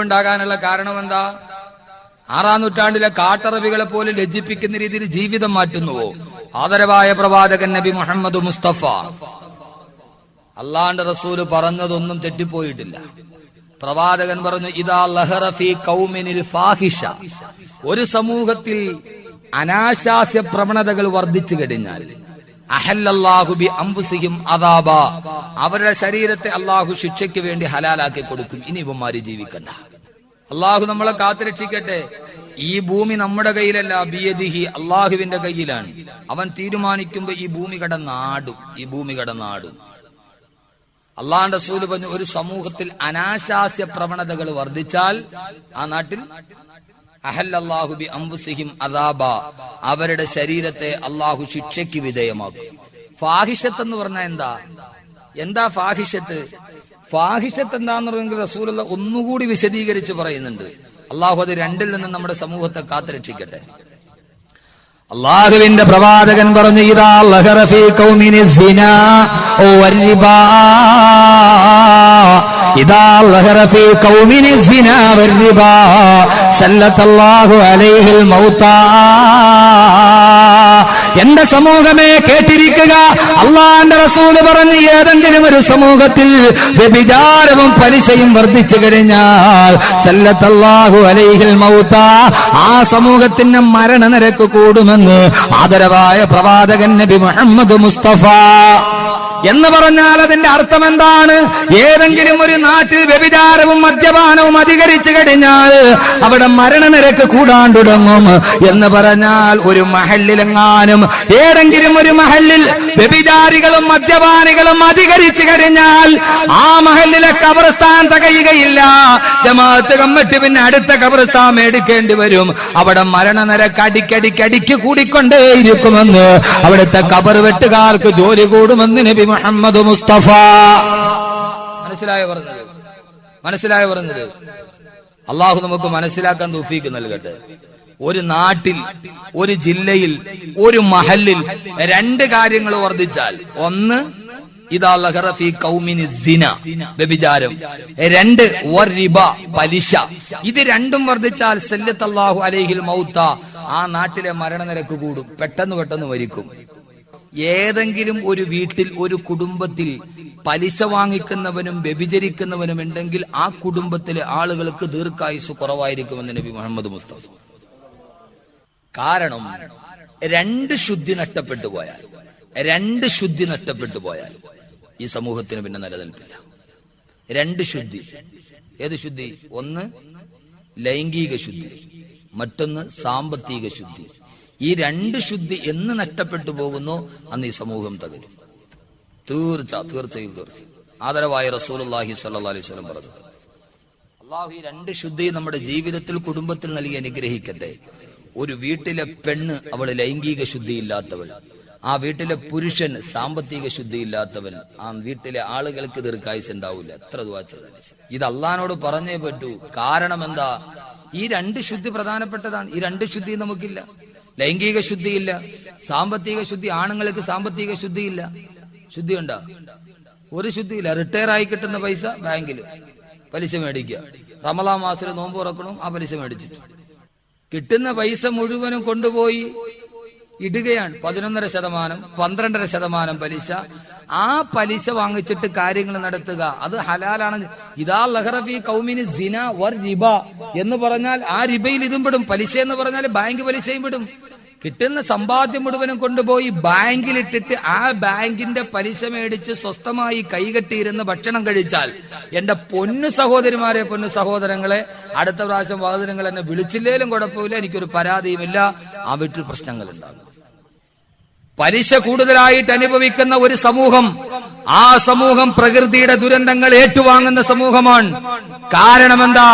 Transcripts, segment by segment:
ഉണ്ടാകാനുള്ള കാരണം എന്താ? 6-ാം നൂറ്റാണ്ടിലെ കാട്ടറബികളെ പോലെ ലജ്ജിപ്പിക്കുന്ന രീതിയിൽ ജീവിതം മാറ്റുന്നുവോ? ആദരവായ പ്രവാചകൻ നബി മുഹമ്മദ് മുസ്തഫ അള്ളാന്റെ റസൂല് പറഞ്ഞതൊന്നും തെറ്റിപ്പോയിട്ടില്ല. പ്രവാചകൻ പറഞ്ഞു, ഇദാ ലഹറ ഫീ ഖൗമിനിൽ ഫാഹിഷ, ഒരു സമൂഹത്തിൽ അനാശാസ്യ പ്രവണതകൾ വർദ്ധിച്ചു കഴിഞ്ഞാൽ അഹല്ലല്ലാഹു ബി അൻഫുസിഹിം അദാബ, അവരുടെ ശരീരത്തെ അള്ളാഹു ശിക്ഷയ്ക്ക് വേണ്ടി ഹലാലാക്കി കൊടുക്കും. ഇനി ഇവന്മാര് ജീവിക്കണ്ട. അള്ളാഹു നമ്മളെ കാത്തുരക്ഷിക്കട്ടെ. ഈ ഭൂമി നമ്മുടെ കയ്യിലല്ല, ബിയദിഹി, അള്ളാഹുവിന്റെ കയ്യിലാണ്. അവൻ തീരുമാനിക്കുമ്പോ ഈ ഭൂമി കടന്നാടും. അള്ളാഹുവിന്റെ റസൂൽ പറഞ്ഞു, ഒരു സമൂഹത്തിൽ അനാശാസ്യ പ്രവണതകൾ വർദ്ധിച്ചാൽ ആ നാട്ടിൽ അഹല്ലല്ലാഹു ബി അൻഫുസിഹിം അദാബ, അവരുടെ ശരീരത്തെ അള്ളാഹു ശിക്ഷയ്ക്ക് വിധേയമാക്കും. ഫാഹിഷത്ത് എന്ന് പറഞ്ഞാൽ എന്താ ഫാഹിഷത്ത്? ഫാഹിഷത്ത് എന്താന്ന് പറഞ്ഞെങ്കിൽ റസൂലുള്ള ഒന്നുകൂടി വിശദീകരിച്ച് പറയുന്നുണ്ട്. അള്ളാഹു അത് രണ്ടിൽ നിന്ന് നമ്മുടെ സമൂഹത്തെ കാത്തുരക്ഷിക്കട്ടെ. അള്ളാഹുവിന്റെ പ്രവാചകൻ പറഞ്ഞു, ഇദാ ലഹറ ഫീ ഖൗമിനി സിനാ വൽരിബാ, ഇദാ ലഹറ ഫീ ഖൗമിനി സിനാ വൽരിബാ സല്ലല്ലാഹു അലൈഹിൽ മൗതാ. എന്റെ സമൂഹമേ കേട്ടിരിക്കുക, അള്ളാന്റെ റസൂല് പറഞ്ഞു, ഏതെങ്കിലും ഒരു സമൂഹത്തിൽ വ്യഭിചാരവും പലിശയും വർദ്ധിച്ചു കഴിഞ്ഞാൽ സല്ലല്ലാഹു അലൈഹിൽ മൗതാ, ആ സമൂഹത്തിന് മരണനിരക്ക് കൂടുമെന്ന് ആദരവായ പ്രവാചകൻ നബി മുഹമ്മദ് മുസ്തഫ. എന്ന് പറഞ്ഞാൽ അതിന്റെ അർത്ഥം എന്താണ്? ഏതെങ്കിലും ഒരു നാട്ടിൽ വ്യഭിചാരവും മദ്യപാനവും അധികരിച്ചു കഴിഞ്ഞാൽ അവിടെ മരണനിരക്ക് കൂടാൻ തുടങ്ങും. എന്ന് പറഞ്ഞാൽ ഒരു മഹല്ലിലെങ്ങാനും ഏതെങ്കിലും ഒരു മഹല്ലിൽ വ്യഭിചാരികളും മദ്യപാനികളും അധികരിച്ചു കഴിഞ്ഞാൽ ആ മഹല്ലിലെ ഖബർസ്ഥാൻ തികയുകയില്ല. ജമാഅത്ത് കമ്മിറ്റി പിന്നെ അടുത്ത ഖബർസ്ഥാൻ മേടിക്കേണ്ടി വരും. അവിടെ മരണനിരക്ക് അടിക്കടിക്ക് കൂടിക്കൊണ്ടേയിരിക്കുമെന്ന്, അവിടുത്തെ ഖബർ വെട്ടുകാർക്ക് ജോലി കൂടുമെന്ന് നബി മുഹമ്മദ് മുസ്തഫ. മനസ്സിലായോ പറഞ്ഞത്? അള്ളാഹു നമുക്ക് മനസ്സിലാക്കാൻ തൗഫീഖ് നൽകട്ടെ. ഒരു നാട്ടിൽ, ഒരു ജില്ലയിൽ, ഒരു മഹല്ലിൽ രണ്ട് കാര്യങ്ങൾ വർദ്ധിച്ചാൽ, ഒന്ന് ഇദാ ലഹറ ഫീ ഖൗമിനി സിന, വ്യഭിചാരം, രണ്ട് വറിബ, പലിശ. ഇത് രണ്ടും വർദ്ധിച്ചാൽ സല്ലല്ലാഹു അലൈഹിൽ മൗത, ആ നാട്ടിലെ മരണനിരക്ക് കൂടും. പെട്ടെന്ന് മരിക്കും. ഏതെങ്കിലും ഒരു വീട്ടിൽ, ഒരു കുടുംബത്തിൽ പലിശ വാങ്ങിക്കുന്നവനും വ്യഭിചരിക്കുന്നവനും ഉണ്ടെങ്കിൽ ആ കുടുംബത്തിലെ ആളുകൾക്ക് ദീർഘായുസ് കുറവായിരിക്കുമെന്ന് നബി മുഹമ്മദ് മുസ്തഫ. കാരണം രണ്ട് ശുദ്ധി നഷ്ടപ്പെട്ടു പോയാൽ ഈ സമൂഹത്തിന് പിന്നെ നിലനിൽപ്പില്ല. രണ്ട് ശുദ്ധി. ഏത് ശുദ്ധി? ഒന്ന് ലൈംഗിക ശുദ്ധി, മറ്റൊന്ന് സാമ്പത്തിക ശുദ്ധി. ഈ രണ്ട് ശുദ്ധി എന്ന് നഷ്ടപ്പെട്ടു പോകുന്നു, അന്ന് ഈ സമൂഹം തകരും. തീർച്ചയായും. ആദരവായ റസൂലുള്ളാഹി സ്വല്ലല്ലാഹു അലൈഹി വസല്ലം പറഞ്ഞു, അല്ലാഹു ഈ രണ്ട് ശുദ്ധി നമ്മുടെ ജീവിതത്തിൽ, കുടുംബത്തിൽ നൽകി അനുഗ്രഹിക്കട്ടെ. ഒരു വീട്ടിലെ പെണ്ണ്, അവള് ലൈംഗിക ശുദ്ധിയില്ലാത്തവൾ. ആ വീട്ടിലെ പുരുഷൻ സാമ്പത്തിക ശുദ്ധിയില്ലാത്തവൻ. ആ വീട്ടിലെ ആളുകൾക്ക് ദീർഘായുസ് ഉണ്ടാവില്ല. എത്ര ദുആ ചെയ്താലും. ഇത് അള്ളാഹിനോട് പറഞ്ഞേ പറ്റൂ. കാരണം എന്താ? ഈ രണ്ട് ശുദ്ധി പ്രധാനപ്പെട്ടതാണ്. ഈ രണ്ട് ശുദ്ധി നമുക്കില്ല. ലൈംഗിക ശുദ്ധിയില്ല, സാമ്പത്തിക ശുദ്ധി. ആണുങ്ങൾക്ക് സാമ്പത്തിക ശുദ്ധിയില്ല. ശുദ്ധിയുണ്ടോ? ഒരു ശുദ്ധിയില്ല. റിട്ടയർ ആയി കിട്ടുന്ന പൈസ ബാങ്കിൽ പലിശ മേടിക്കുക. റമളാൻ മാസത്തിൽ നോമ്പ് തുറക്കണം, ആ പലിശ മേടിച്ചിട്ട് കിട്ടുന്ന പൈസ മുഴുവനും കൊണ്ടുപോയി ഇടുകയാണ്. 11.5%, 12% പലിശ. ആ പലിശ വാങ്ങിച്ചിട്ട് കാര്യങ്ങൾ നടത്തുക, അത് ഹലാലാണ്. ഇദാ ലഹറ ഫീ ഖൗമിനി സിന വറിബ എന്ന് പറഞ്ഞാൽ ആ റിബയിൽ ഇതും പെടും. പലിശ എന്ന് പറഞ്ഞാൽ ബാങ്ക് പലിശയും പെടും. കിട്ടുന്ന സമ്പാദ്യം മുഴുവനും കൊണ്ടുപോയി ബാങ്കിലിട്ടിട്ട് ആ ബാങ്കിന്റെ പലിശ മേടിച്ച് സ്വസ്ഥമായി കൈകെട്ടിയിരുന്ന് ഭക്ഷണം കഴിച്ചാൽ, എന്റെ പൊന്നു സഹോദരിമാരെ, പൊന്നു സഹോദരങ്ങളെ, അടുത്ത പ്രാവശ്യം വാതിരങ്ങൾ എന്നെ വിളിച്ചില്ലേലും കുഴപ്പമില്ല, എനിക്കൊരു പരാതിയുമില്ല. ആ വീട്ടിൽ പ്രശ്നങ്ങൾ ഉണ്ടാകും. പലിശ കൂടുതലായിട്ട് അനുഭവിക്കുന്ന ഒരു സമൂഹം, ആ സമൂഹം പ്രകൃതിയുടെ ദുരന്തങ്ങൾ ഏറ്റുവാങ്ങുന്ന സമൂഹമാണ്. കാരണം എന്താ?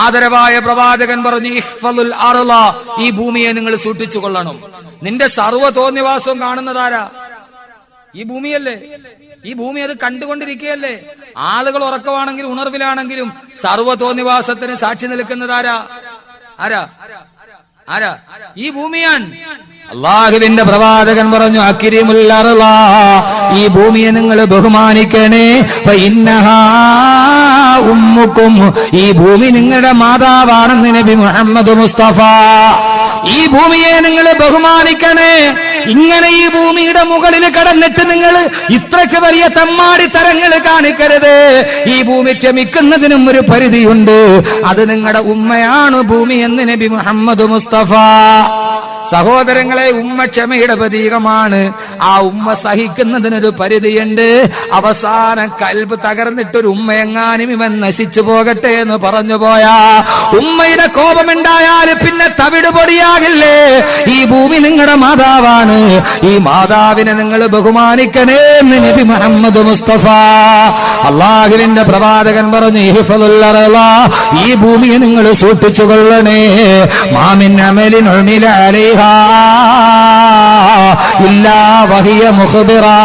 ആദരവായ പ്രവാചകൻ പറഞ്ഞു, ഇഹ്ഫളുൽ അർള, ഈ ഭൂമിയെ നിങ്ങൾ സൂക്ഷിച്ചു കൊള്ളണം. നിന്റെ സർവ്വ തോന്നിവാസവും കാണുന്നതാരാ? ഈ ഭൂമിയല്ലേ. ഈ ഭൂമി അത് കണ്ടുകൊണ്ടിരിക്കുകയല്ലേ. ആളുകൾ ഉറക്കമാണെങ്കിലും ഉണർവിലാണെങ്കിലും സർവ്വ തോന്നിവാസത്തിന് സാക്ഷി നിൽക്കുന്നതാരാ? ആരാ? ഈ ഭൂമിയാണ്. അള്ളാഹുവിന്റെ പ്രവാചകൻ പറഞ്ഞു, അക്രിമുൽ അർള, ഈ ഭൂമിയെ നിങ്ങൾ ബഹുമാനിക്കണേ. ഫഇന്നഹാ ഉമ്മുക്കും, ഈ ഭൂമി നിങ്ങളുടെ മാതാവാണെന്ന് നബി മുഹമ്മദ് മുസ്തഫ. ഈ ഭൂമിയെ നിങ്ങൾ ബഹുമാനിക്കണേ. ഇങ്ങനെ ഈ ഭൂമിയുടെ മുകളിൽ കടന്നിട്ട് നിങ്ങൾ ഇത്രയ്ക്ക് വലിയ തമ്മാടി തരങ്ങൾ കാണിക്കരുത്. ഈ ഭൂമി ക്ഷമിക്കുന്നതിനും ഒരു പരിധിയുണ്ട്. അത് നിങ്ങളുടെ ഉമ്മയാണ് ഭൂമി എന്ന് നബി മുഹമ്മദ് മുസ്തഫ. സഹോദരങ്ങളെ, ഉമ്മ ക്ഷമയുടെ പ്രതീകമാണ്. ആ ഉമ്മ സഹിക്കുന്നതിനൊരു പരിധിയുണ്ട്. അവസാനം കൽബ് തകർന്നിട്ടൊരു ഉമ്മയെങ്ങാനും ഇവൻ നശിച്ചു പോകട്ടെ എന്ന് പറഞ്ഞു പോയാ ഉമ്മയുടെ കോപമുണ്ടായാൽ പിന്നെ തവിട് പൊടിയാകില്ലേ? ഈ ഭൂമി നിങ്ങളുടെ മാതാവാണ്. ഈ മാതാവിനെ നിങ്ങൾ ബഹുമാനിക്കണേ എന്ന് നബി മുഹമ്മദ് മുസ്തഫ. അള്ളാഹുവിന്റെ പ്രവാചകൻ പറഞ്ഞു, ഈ ഭൂമിയെ നിങ്ങൾ സൂക്ഷിച്ചു കൊള്ളണേ. മാമിൻ അമലിൻ ഉമില അലൈഹ ഇല്ലാ വഹിയ മുഖ്ബിറാ.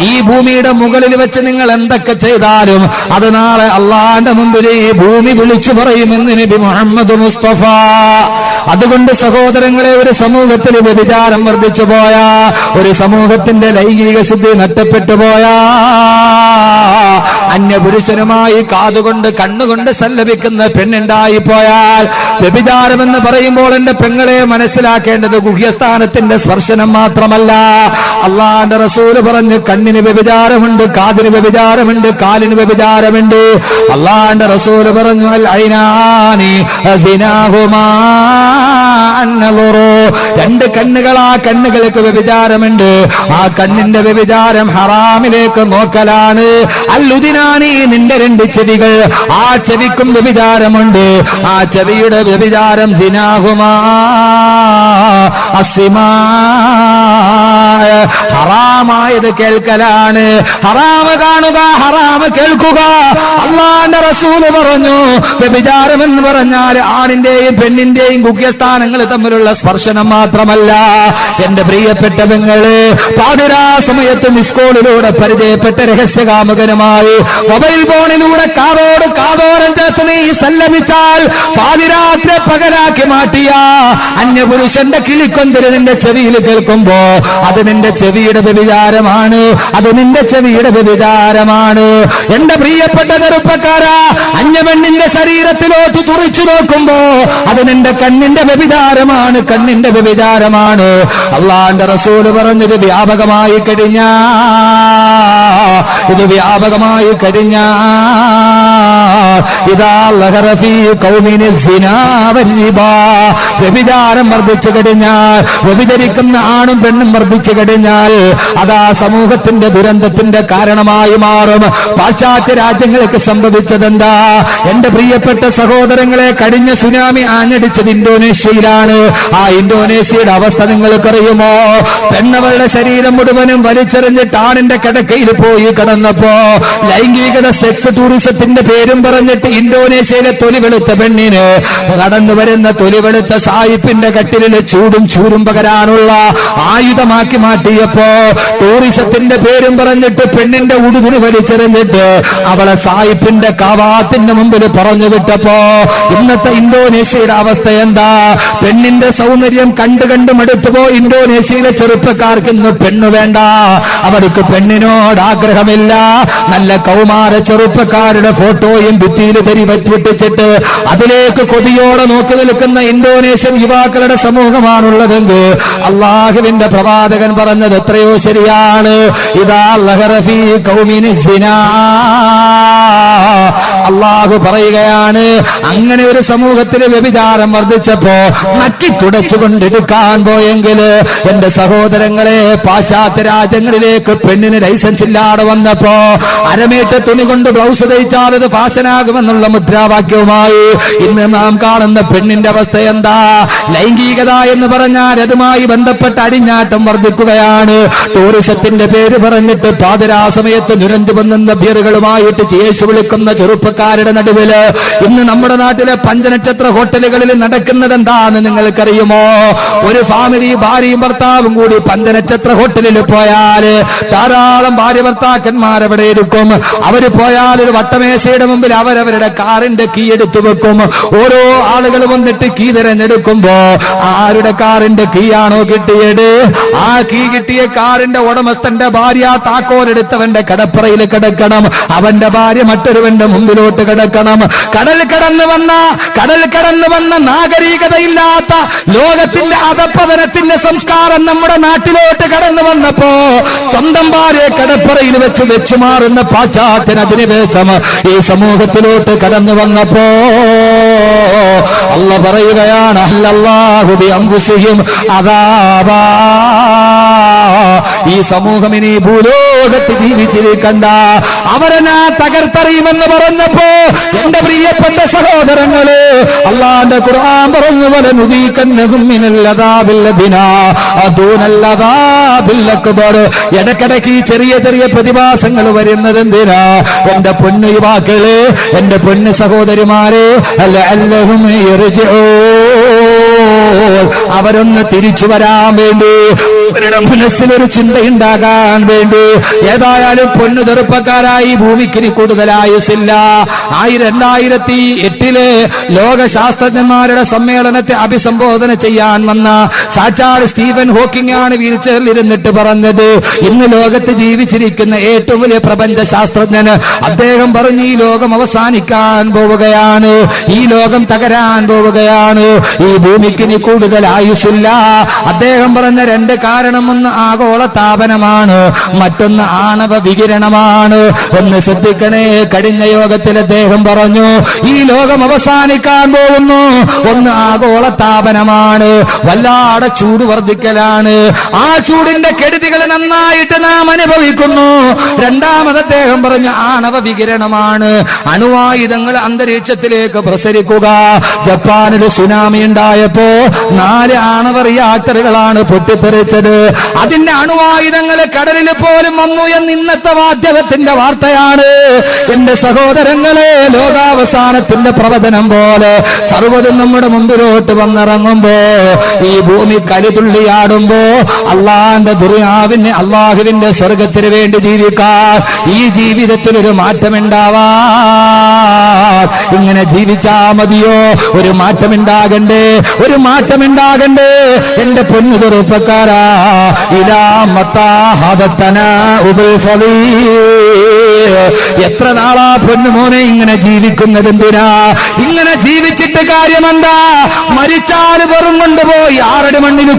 ഈ ഭൂമിയുടെ മുകളിൽ വെച്ച് നിങ്ങൾ എന്തൊക്കെ ചെയ്താലും അത് നാളെ അള്ളാന്റെ മുമ്പിൽ ഈ ഭൂമി വിളിച്ചു പറയുമെന്ന് നബി മുഹമ്മദ് മുസ്തഫ. അതുകൊണ്ട് സഹോദരങ്ങളെ, ഒരു സമൂഹത്തിൽ വ്യഭിചാരം വർദ്ധിച്ചു പോയാ, ഒരു സമൂഹത്തിന്റെ ലൈംഗിക ശുദ്ധി നഷ്ടപ്പെട്ടു പോയാ, അന്യപുരുഷനുമായി കാതുകൊണ്ട് കണ്ണുകൊണ്ട് സല്ലപിക്കുന്ന പെണ്ണുണ്ടായി പോയാൽ, വ്യഭിചാരമെന്ന് പറയുമ്പോൾ എന്റെ പെങ്ങളെ മനസ്സിലാക്കേണ്ടത് ഗുഹ്യസ്ഥാനത്തിന്റെ സ്പർശനം മാത്രമല്ല. അള്ളാന്റെ റസൂല് പറഞ്ഞു, കണ്ണിന് വ്യഭിചാരമുണ്ട്, കാതിന് വ്യഭിചാരമുണ്ട്, കാലിന് വ്യഭിചാരമുണ്ട്. അള്ളാന്റെ റസൂല് പറഞ്ഞു, അൽ ഐനാനി സിനാഹുമാ അന്നളുറു. രണ്ട് കണ്ണുകൾ, ആ കണ്ണുകൾക്ക് വ്യഭിചാരമുണ്ട്. ആ കണ്ണിന്റെ വ്യഭിചാരം ഹറാമിലേക്ക് നോക്കലാണ്. അല്ലുദിനാനി, നിന്റെ രണ്ട് ചെവികൾ, ആ ചെവിക്കും വ്യഭിചാരമുണ്ട്. ആ ചെവിയുടെ വ്യഭിചാരം സിനാഹുമാ അസ്സിമാ, ഹറാമായത് കേൾക്കലാണ്. ഹറാമ് കാണുക, ഹറാമ് കേൾക്കുക. അള്ളാന്റെ റസൂല് പറഞ്ഞു, വ്യഭിചാരം എന്ന് പറഞ്ഞാൽ ആണിന്റെയും പെണ്ണിന്റെയും ഗുഹ്യസ്ഥാനങ്ങൾ തമ്മിലുള്ള സ്പർശനം മാത്രമല്ല. എന്റെ പ്രിയപ്പെട്ട പെങ്ങള്, പാതിരാ സമയത്ത് മിസ്കോളിലൂടെ പരിചയപ്പെട്ട രഹസ്യകാമുകനുമായി മൊബൈൽ ഫോണിലൂടെ കാതോട് കാതോരം ചേർത്ത് നീ സല്ലപിച്ചാൽ, പാതിരാത്രി പകലാക്കി മാറ്റിയ അന്യപുരുഷന്റെ കിളിക്കൊന്തിന് നിന്റെ ചെവിയിൽ കേൾക്കുമ്പോ അത് നിന്റെ ചെവിയുടെ വ്യഭിചാരമാണ്. അത് നിന്റെ ചെവിയുടെ വ്യഭിചാരമാണ്. എന്റെ പ്രിയപ്പെട്ട ചെറുപ്പക്കാരാ, അന്യപെണ്ണിന്റെ ശരീരത്തിലോട്ട് തുറിച്ചു നോക്കുമ്പോ അത് നിന്റെ കണ്ണിന്റെ വ്യഭിചാരമാണ്, കണ്ണിന്റെ വ്യഭിചാരമാണ്. അള്ളാന്റെ റസൂല് പറഞ്ഞത് വ്യാപകമായി കഴിഞ്ഞാ, ഇത് വ്യാപകമായി കഴിഞ്ഞാ, ഇതാ ലഹറഫി കൗമിനി സിനാ വൽരിബാ. വ്യഭിചാരം വർദ്ധിച്ചു കഴിഞ്ഞാൽ, വ്യഭിചരിക്കുന്ന ആണും പെണ്ണും വർദ്ധിച്ചു കഴിഞ്ഞാൽ അതാ സമൂഹത്തിന്റെ ദുരന്തത്തിന്റെ കാരണമായി മാറും. പാശ്ചാത്യ രാജ്യങ്ങൾക്ക് സംഭവിച്ചതെന്താ? എന്റെ പ്രിയപ്പെട്ട സഹോദരങ്ങളെ, കഴിഞ്ഞ സുനാമി ആഞ്ഞടിച്ചത് ഇന്തോനേഷ്യയിലാണ്. ആ ഇന്തോനേഷ്യയുടെ അവസ്ഥ നിങ്ങൾക്കറിയുമോ? പെണ്ണവളുടെ ശരീരം മുഴുവനും വലിച്ചെറിഞ്ഞിട്ട് ആണിന്റെ കിടക്കയിൽ പോയി കിടന്നപ്പോ ലൈംഗികത, സെക്സ് ടൂറിസത്തിന്റെ പേരും പറഞ്ഞിട്ട് ഇന്തോനേഷ്യയിലെ തൊലിവെളുത്ത പെണ്ണിന് കടന്നു വരുന്ന തൊലിവെളുത്ത സായിപ്പിന്റെ കട്ടിലിൽ ചൂടും ചൂരും പകരാനുള്ള ആയുധമാക്കി മാറ്റിയപ്പോ, ടൂറിസത്തിന്റെ പേരും പറഞ്ഞിട്ട് പെണ്ണിന്റെ ഉടുതിന് വലിച്ചെറിഞ്ഞിട്ട് അവളെ സായിപ്പിന്റെ കാവാത്തിന്റെ മുമ്പിൽ പറഞ്ഞു വിട്ടപ്പോ ഇന്നത്തെ ഇന്തോനേഷ്യയുടെ അവസ്ഥ എന്താ? പെണ്ണിന്റെ സൗന്ദര്യം കണ്ടു മടുത്തുപോ ഇന്തോനേഷ്യയിലെ ചെറുപ്പക്കാർക്ക് ഇന്ന് പെണ്ണു വേണ്ട, അവർക്ക് പെണ്ണിനോട് ആഗ്രഹമില്ല. നല്ല കൗമാര ചെറുപ്പക്കാരുടെ ഫോട്ടോയും ഭിത്തിയിൽ പരിവറ്റിച്ചിട്ട് അതിലേക്ക് കൊതിയോടെ നോക്കി നിൽക്കുന്ന ഇന്തോനേഷ്യൻ യുവാക്കളുടെ സമൂഹമാണുള്ളതെങ്കിൽ അള്ളാഹുവിന്റെ പ്രവാചകൻ പറഞ്ഞത് എത്രയോ ശരിയാണ്. ഇതാ ലഹറഫി കൗമിനി സിനാ. അള്ളാഹു പറയുകയാണ്, അങ്ങനെ ഒരു സമൂഹത്തിൽ വ്യഭിചാരം വർദ്ധിച്ചപ്പോ നക്കി തുടച്ചുകൊണ്ടിരിക്കാൻ പോയെങ്കിൽ എന്റെ സഹോദരങ്ങളെ, പാശ്ചാത്യ രാജ്യങ്ങളിലേക്ക് പെണ്ണിന് ലൈസൻസ് ഇല്ലാതെ വന്നപ്പോ അരമേറ്റ തുണി കൊണ്ട് ബ്ലൗസ് തയ്ച്ചാൽ അത് ഫാഷനാകുമെന്നുള്ള മുദ്രാവാക്യവുമായി ഇന്ന് നാം കാണുന്ന പെണ്ണിന്റെ അവസ്ഥ എന്താ? ലൈംഗികത എന്ന് പറഞ്ഞാൽ അതുമായി ബന്ധപ്പെട്ട അടിഞ്ഞാട്ടം വർദ്ധിക്കുകയാണ്. ടൂറിസത്തിന്റെ പേര് പറഞ്ഞിട്ട് പാതിരാ സമയത്ത് നുരഞ്ഞു വന്നുന്ന ബിയറുകളുമായിട്ട് യേശു വിളിക്കുന്ന ചെറുപ്പക്കാർ ചെറുപ്പക്കാരുടെ നടുവില് ഇന്ന് നമ്മുടെ നാട്ടിലെ പഞ്ചനക്ഷത്ര ഹോട്ടലുകളിൽ നടക്കുന്നത് എന്താന്ന് നിങ്ങൾക്കറിയുമോ? ഒരു ഫാമിലി ഭാര്യയും ഭർത്താവും കൂടി പഞ്ചനക്ഷത്ര ഹോട്ടലിൽ പോയാല് ധാരാളം ഭാര്യ ഭർത്താക്കന്മാർ അവിടെ ഇരിക്കും. അവര് പോയാൽ ഒരു വട്ടമേശയുടെ മുമ്പിൽ അവരവരുടെ കാറിന്റെ കീ എടുത്തു വെക്കും. ഓരോ ആളുകൾ വന്നിട്ട് കീ തിരഞ്ഞെടുക്കുമ്പോ ആരുടെ കാറിന്റെ കീ ആണോ കിട്ടിയത്, ആ കീ കിട്ടിയ കാറിന്റെ ഉടമസ്ഥന്റെ ഭാര്യ താക്കോലെടുത്തവന്റെ കടപ്പുറയിൽ കിടക്കണം. അവന്റെ ഭാര്യ മറ്റൊരുവന്റെ മുമ്പിലോട്ട് കിടക്കണം. കടൽ കടന്നു വന്ന നാഗരികതയില്ലാത്ത ലോകത്തിന്റെ അധപ്പതനത്തിന്റെ സംസ്കാരം നമ്മുടെ നാട്ടിലോട്ട് കടന്നു വന്നപ്പോ സ്വന്തം ഭാര്യയെ കടപ്പുറയിൽ വെച്ചു മാറുന്ന പാശ്ചാത്യൻ അധിനിവേശം ഈ സമൂഹത്തിലോട്ട് കടന്നു വന്നപ്പോ അല്ലാഹു പറയുകയാണ്, അല്ലാഹു ബി അൻഫുസിഹിം അദാബാ. ഈ സമൂഹം ഇനി ഭൂലോകത്ത് ജീവിച്ചിരിക്കണ്ട, അവരെ ഞാൻ തകർത്തെറിയുമെന്ന് പറഞ്ഞപ്പോ എന്റെ പ്രിയപ്പെട്ട സഹോദരങ്ങള്, അല്ലാഹുവിന്റെ ഖുർആൻ പറഞ്ഞു, വലനുദീകന്നഹും മിനൽ അദാബിൽ അദ്നാ ദൂനൽ അദാബിൽ അക്ബർ. ഇടയ്ക്കിടയ്ക്ക് ഈ ചെറിയ ചെറിയ പ്രതിഭാസങ്ങൾ വരുന്നത് എന്തിനാ? എന്റെ പൊന്നു യുവാക്കള്, എന്റെ പൊന്നു സഹോദരിമാരെ, ലഅല്ലഹും യർജിഊൻ, അവരൊന്ന് തിരിച്ചു വരാൻ വേണ്ടി, അവരുടെ മനസ്സിലൊരു ചിന്തയുണ്ടാകാൻ വേണ്ടി. ഏതായാലും പൊന്നു ചെറുപ്പക്കാരായി ഭൂമിക്ക് കൂടുതൽ ആയുസില്ല. 2008 ലോക ശാസ്ത്രജ്ഞന്മാരുടെ സമ്മേളനത്തെ അഭിസംബോധന ചെയ്യാൻ വന്ന സാക്ഷാൽ സ്റ്റീഫൻ ഹോക്കിംഗ് ആണ് വീൽചെയറിൽ ഇരുന്നിട്ട് പറഞ്ഞത്, ഇന്ന് ലോകത്ത് ജീവിച്ചിരിക്കുന്ന ഏറ്റവും വലിയ പ്രപഞ്ച ശാസ്ത്രജ്ഞന് അദ്ദേഹം പറഞ്ഞു, ഈ ലോകം അവസാനിക്കാൻ പോവുകയാണ്, ഈ ലോകം തകരാൻ പോവുകയാണ്, ഈ ഭൂമിക്ക് ഇനി കൂടുതൽ ആയുസില്ല. അദ്ദേഹം പറഞ്ഞ രണ്ട് കാരണം, ഒന്ന് ആഗോള താപനമാണ്, മറ്റൊന്ന് ആണവ വികിരണമാണ്. ഒന്ന് ശ്രദ്ധിക്കണേ, കഴിഞ്ഞ യോഗത്തിൽ അദ്ദേഹം പറഞ്ഞു ഈ ലോകം അവസാനിക്കാൻ പോകുന്നു. ഒന്ന് ആഗോള താപനമാണ്, വല്ലാതെ ചൂട് വർദ്ധിക്കലാണ്, ആ ചൂടിന്റെ കെടുതികൾ നന്നായിട്ട് നാം അനുഭവിക്കുന്നു. രണ്ടാമത് അദ്ദേഹം പറഞ്ഞു ആണവ വികിരണമാണ്, അണുവായുധങ്ങൾ അന്തരീക്ഷത്തിലേക്ക് പ്രസരിക്കുക. ജപ്പാനിൽ സുനാമി ഉണ്ടായപ്പോ 4 ആണവ റിയാക്ടറുകളാണ് പൊട്ടിത്തെറിച്ചത്. അതിന്റെ അണുവായുധങ്ങൾ കടലിൽ പോലും വന്നു എന്ന് ഇന്നത്തെ മാധ്യമത്തിന്റെ വാർത്തയാണ്. എന്റെ സഹോദരങ്ങളെ, ലോകാവസാനത്തിന്റെ പ്രവചനം പോലെ സർവ്വതും നമ്മുടെ മുമ്പിലോട്ട് വന്നിറങ്ങുമ്പോ, ഈ ഭൂമി കലിതുള്ളിയാടുമ്പോ അള്ളാന്റെ ദുനിയാവിന് അള്ളാഹുവിന്റെ സ്വർഗത്തിന് വേണ്ടി ജീവിക്കാൻ ഈ ജീവിതത്തിൽ ഒരു മാറ്റമുണ്ടാവാൻ ഇങ്ങനെ ജീവിച്ചാ മതിയോ? ഒരു മാറ്റമുണ്ടാകണ്ടേ, ഒരു മാറ്റമുണ്ടാകണ്ടേ? എന്റെ പൊന്നു ചെറുപ്പക്കാരാ, എത്ര നാളാ പൊന്നുമോനെ ഇങ്ങനെ ജീവിക്കുന്നത്? എന്തിനാ ഇങ്ങനെ ജീവിച്ചിട്ട് കാര്യമെന്താ? മരിച്ചാൽ വെറും കൊണ്ടുപോയി 6 മണ്ണിന്